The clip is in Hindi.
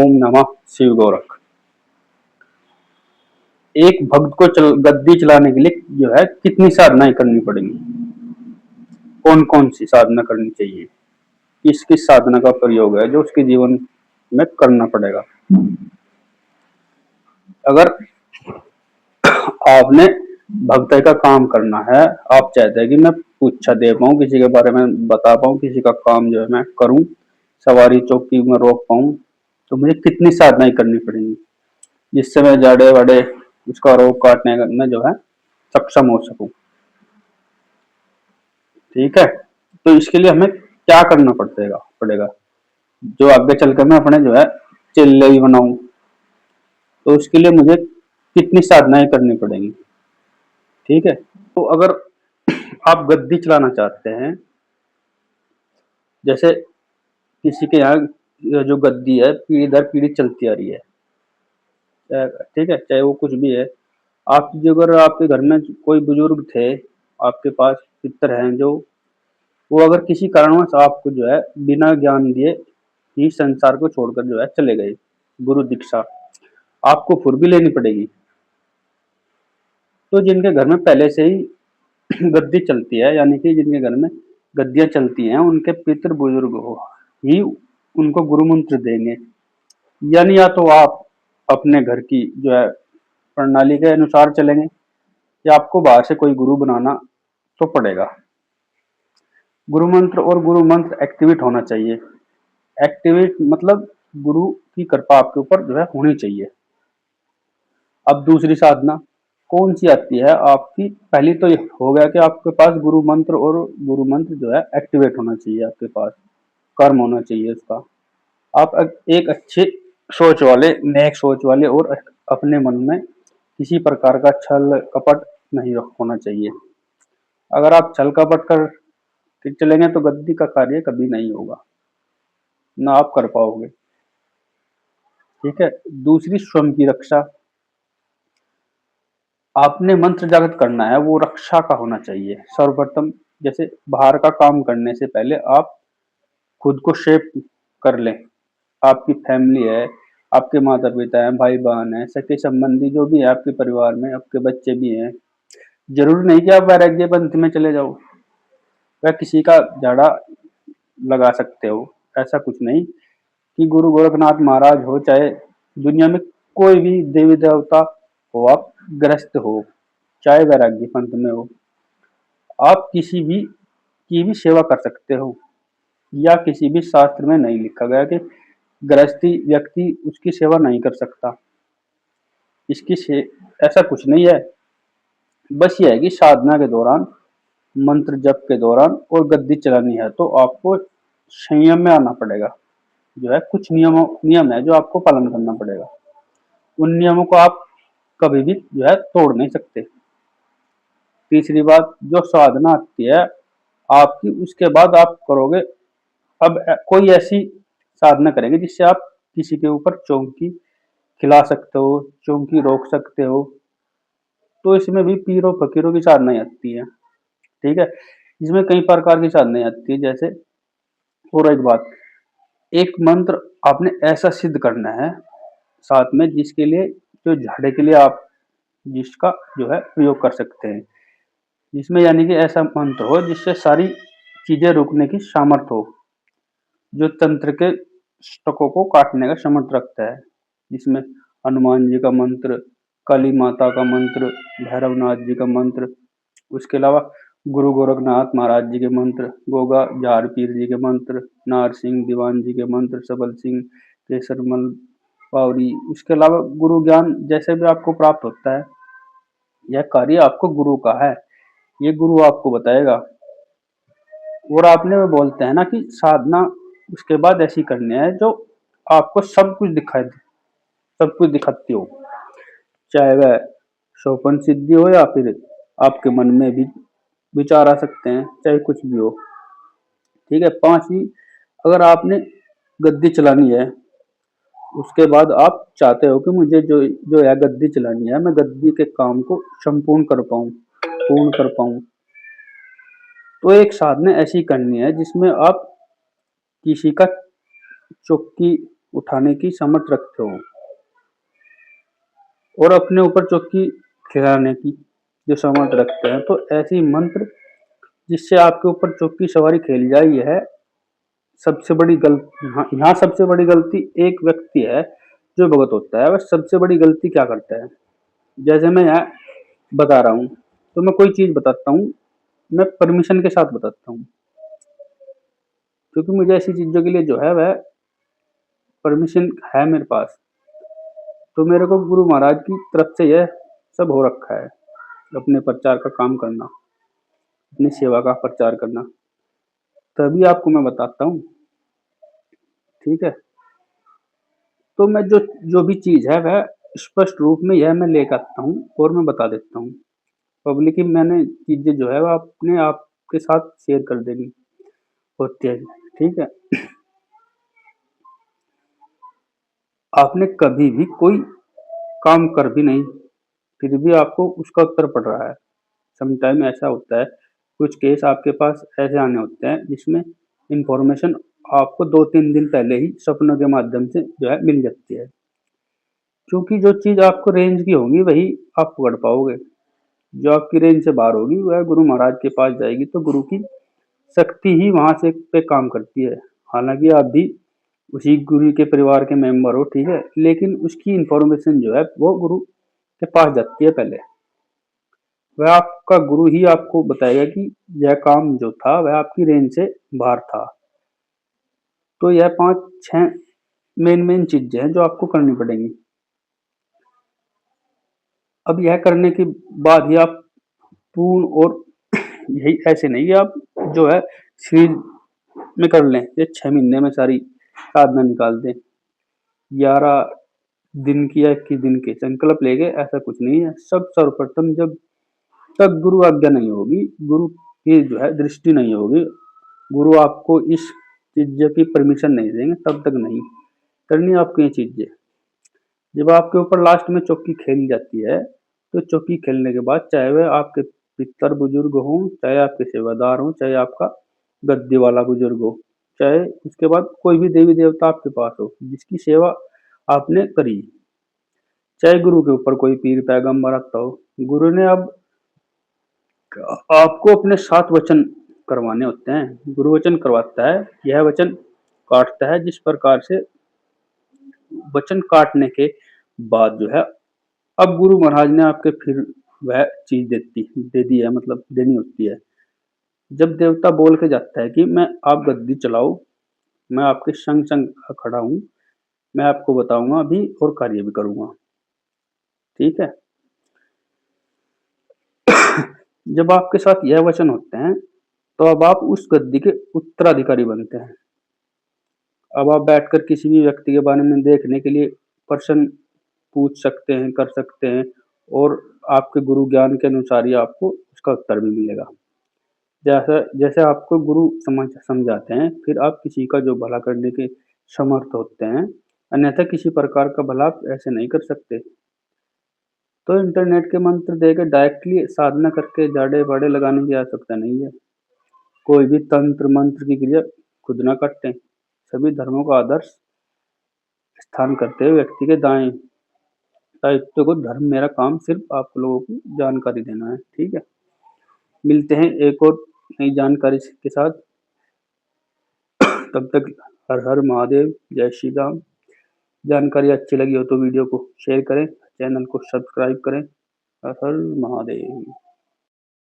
ओम नमः शिव गोरख। एक भक्त को गद्दी चलाने के लिए जो है कितनी साधनाएं करनी पड़ेंगी, कौन कौन सी साधना करनी चाहिए, किस किस साधना का प्रयोग है जो उसके जीवन में करना पड़ेगा। अगर आपने भक्ति का काम करना है, आप चाहते हैं कि मैं पूछा दे पाऊं, किसी के बारे में बता पाऊं, किसी का काम जो है मैं करूं, सवारी चौकी में रोक पाऊं, तो मुझे कितनी साधनाएं करनी पड़ेंगी जिससे मैं जाड़े वाड़े उसका रोग काटने में जो है सक्षम हो सकूं। ठीक है, तो इसके लिए हमें क्या करना पड़ेगा जो आगे चलकर मैं अपने जो है चेले भी बनाऊं, तो उसके लिए मुझे कितनी साधनाएं करनी पड़ेंगी। ठीक है, तो अगर आप गद्दी चलाना चाहते हैं, जैसे किसी के यहाँ जो गद्दी है पीढ़ी दर पीढ़ी चलती आ रही है, ठीक है, चाहे वो कुछ भी है, आप जो अगर आपके घर में कोई बुजुर्ग थे, आपके पास पितर हैं जो, वो अगर किसी कारणवश आपको जो है बिना ज्ञान दिए ही संसार को छोड़कर जो है चले गए, गुरु दीक्षा आपको फिर भी लेनी पड़ेगी। तो जिनके घर में पहले से ही गद्दी चलती है, यानी कि जिनके घर में गद्दियां चलती हैं, उनके पितर बुजुर्ग हो ही उनको गुरु मंत्र देंगे, यानी या तो आप अपने घर की जो है प्रणाली के अनुसार चलेंगे, या आपको बाहर से कोई गुरु बनाना तो पड़ेगा। गुरु मंत्र और गुरु मंत्र एक्टिवेट होना चाहिए। एक्टिवेट मतलब गुरु की कृपा आपके ऊपर जो है होनी चाहिए। अब दूसरी साधना कौन सी आती है आपकी, पहली तो ये हो गया कि आपके पास गुरु मंत्र, और गुरु मंत्र जो है एक्टिवेट होना चाहिए, आपके पास कर्म होना चाहिए उसका। आप एक अच्छे सोच वाले, नेक सोच वाले, और अपने मन में किसी प्रकार का छल कपट नहीं होना चाहिए। अगर आप छल कपट कर चलेंगे तो गद्दी का कार्य कभी नहीं होगा, ना आप कर पाओगे। ठीक है, दूसरी स्वयं की रक्षा। आपने मंत्र जागृत करना है, वो रक्षा का होना चाहिए सर्वप्रथम। जैसे बाहर का काम करने से पहले आप खुद को शेप कर लें। आपकी फैमिली है, आपके माता पिता हैं, भाई बहन है, सगे संबंधी जो भी है आपके परिवार में, आपके बच्चे भी हैं, जरूरी नहीं कि आप वैराग्य पंथ में चले जाओ, वह किसी का झाड़ा लगा सकते हो, ऐसा कुछ नहीं। कि गुरु गोरखनाथ महाराज हो, चाहे दुनिया में कोई भी देवी देवता हो, आप ग्रस्त हो, चाहे वैराग्य पंथ में हो, आप किसी भी की भी सेवा कर सकते हो। या किसी भी शास्त्र में नहीं लिखा गया कि गृहस्थी व्यक्ति उसकी सेवा नहीं कर सकता, इसकी से ऐसा कुछ नहीं है। बस ये है कि साधना के दौरान, मंत्र जप के दौरान और गद्दी चलानी है तो आपको संयम में आना पड़ेगा। जो है कुछ नियम है जो आपको पालन करना पड़ेगा, उन नियमों को आप कभी भी जो है तोड़ नहीं सकते। तीसरी बात, जो साधना आती है आपकी, उसके बाद आप करोगे, अब कोई ऐसी साधना करेंगे जिससे आप किसी के ऊपर चौंकी खिला सकते हो, चौंकी रोक सकते हो, तो इसमें भी पीरों फकीरों की साधनाएं आती है। ठीक है, इसमें कई प्रकार की साधनाएं आती है। जैसे और एक बात, एक मंत्र आपने ऐसा सिद्ध करना है साथ में जिसके लिए, जो झाड़े के लिए आप जिसका जो है प्रयोग कर सकते हैं, जिसमें यानी कि ऐसा मंत्र हो जिससे सारी चीजें रुकने की सामर्थ हो, जो तंत्र के स्टकों को काटने का सामर्थ रखता है, जिसमें हनुमान जी का मंत्र, काली माता का मंत्र, भैरवनाथ जी का मंत्र, उसके अलावा गुरु गोरखनाथ महाराज जी के मंत्र, गोगा झार पीर जी के मंत्र, नार सिंह दीवान जी के मंत्र, सबल सिंह केसरमल पावरी, उसके अलावा गुरु ज्ञान जैसे भी आपको प्राप्त होता है, यह कार्य आपको गुरु का है, ये गुरु आपको बताएगा। और आपने वो बोलते हैं ना कि साधना उसके बाद ऐसी करनी है जो आपको सब कुछ दिखाई दे, सब कुछ दिखाती हो, चाहे वह स्वप्न सिद्धि हो या फिर आपके मन में भी विचार आ सकते हैं, चाहे कुछ भी हो। ठीक है, पांचवी, अगर आपने गद्दी चलानी है, उसके बाद आप चाहते हो कि मुझे जो जो है गद्दी चलानी है, मैं गद्दी के काम को संपूर्ण कर पाऊं, पूर्ण कर पाऊं, तो एक साधना ऐसी करनी है जिसमें आप किसी का चौकी उठाने की समर्थ रखते हो और अपने ऊपर चौकी खिलाने की जो समर्थ रखते हैं, तो ऐसी मंत्र जिससे आपके ऊपर चौकी सवारी खेली जाए, यह सबसे बड़ी गलती। यहाँ सबसे बड़ी गलती एक व्यक्ति है जो भगत होता है, वह सबसे बड़ी गलती क्या करता है। जैसे मैं यहाँ बता रहा हूँ, तो मैं कोई चीज बताता हूँ, मैं परमिशन के साथ बताता हूँ, क्योंकि मुझे ऐसी चीजों के लिए जो है वह परमिशन है मेरे पास। तो मेरे को गुरु महाराज की तरफ से यह सब हो रखा है, अपने प्रचार का काम करना, अपनी सेवा का प्रचार करना। तभी आपको मैं बताता हूँ, ठीक है। तो मैं जो जो भी चीज है वह स्पष्ट रूप में यह मैं लेकर आता हूँ और मैं बता देता हूँ पब्लिक की। मैंने चीजें जो है वह अपने आप के साथ शेयर कर देनी होती है, ठीक है। आपने कभी भी कोई काम कर भी नहीं, फिर भी आपको उसका उत्तर पड़ रहा है। समटाइम ऐसा होता है, कुछ केस आपके पास ऐसे आने होते हैं जिसमें इंफॉर्मेशन आपको 2-3 दिन पहले ही सपनों के माध्यम से जो है मिल जाती है, क्योंकि जो चीज आपको रेंज की होगी वही आप पकड़ पाओगे, जो आपकी रेंज से बाहर होगी वह गुरु महाराज के पास जाएगी। तो गुरु की शक्ति ही वहां से पे काम करती है। हालांकि आप भी उसी गुरु के परिवार के मेंबर हो, ठीक है, लेकिन उसकी इंफॉर्मेशन जो है वो गुरु के पास जाती है पहले। वह आपका गुरु ही आपको बताएगा कि यह काम जो था वह आपकी रेंज से बाहर था। तो यह 5-6 मेन चीजें हैं जो आपको करनी पड़ेंगी। अब यह करने के बाद ही आप पूर्ण और यही ऐसे नहीं कि आप जो है सीरीज में कर लें, ये 6 महीने में सारी साधना निकाल दें, 11 दिन की या 21 दिन के संकल्प लेके, ऐसा कुछ नहीं है। सब सर्वप्रथम जब तक गुरु आज्ञा नहीं होगी, गुरु की जो है दृष्टि नहीं होगी, गुरु आपको इस चीज की परमिशन नहीं देंगे, तब तक नहीं करनी आपको ये चीजें। जब आपके ऊपर लास्ट में चौकी खेली जाती है, तो चौकी खेलने के बाद चाहे वह आपके पितर बुजुर्ग हो, चाहे आपके सेवादार हो, चाहे आपका गद्दी वाला बुजुर्ग हो, चाहे उसके बाद कोई भी देवी देवता आपके पास हो जिसकी सेवा आपने करी, चाहे गुरु के ऊपर कोई पीर पैगंबर आता हो, गुरु ने अब आपको अपने 7 वचन करवाने होते हैं। गुरु वचन करवाता है, यह वचन काटता है। जिस प्रकार से वचन काटने के बाद जो है अब गुरु महाराज ने आपके फिर वह चीज दे दी है, मतलब देनी होती है। जब देवता बोल के जाता है कि मैं आप गद्दी चलाओ, मैं आपके संग संग खड़ा हूँ, मैं आपको बताऊंगा अभी और कार्य भी करूंगा, ठीक है। जब आपके साथ यह वचन होते हैं, तो अब आप उस गद्दी के उत्तराधिकारी बनते हैं। अब आप बैठकर किसी भी व्यक्ति के बारे में देखने के लिए प्रश्न पूछ सकते हैं, कर सकते हैं, और आपके गुरु ज्ञान के अनुसार ही आपको उसका उत्तर भी मिलेगा। जैसे जैसे आपको गुरु समझाते हैं, फिर आप किसी का जो भला करने के समर्थ होते हैं, अन्यथा किसी प्रकार का भला आप ऐसे नहीं कर सकते। तो इंटरनेट के मंत्र देकर डायरेक्टली साधना करके जाड़े बाड़े लगाने की आवश्यकता नहीं है। कोई भी तंत्र मंत्र की क्रिया खुद ना कटें। सभी धर्मों का आदर्श स्थान करते हुए व्यक्ति के दाएं दायित्व को धर्म, मेरा काम सिर्फ आप लोगों को जानकारी देना है, ठीक है। मिलते हैं एक और नई जानकारी के साथ, तब तक हर हर महादेव, जय श्री राम। जानकारी अच्छी लगी हो तो वीडियो को शेयर करें, चैनल को सब्सक्राइब करें। हर हर महादेव।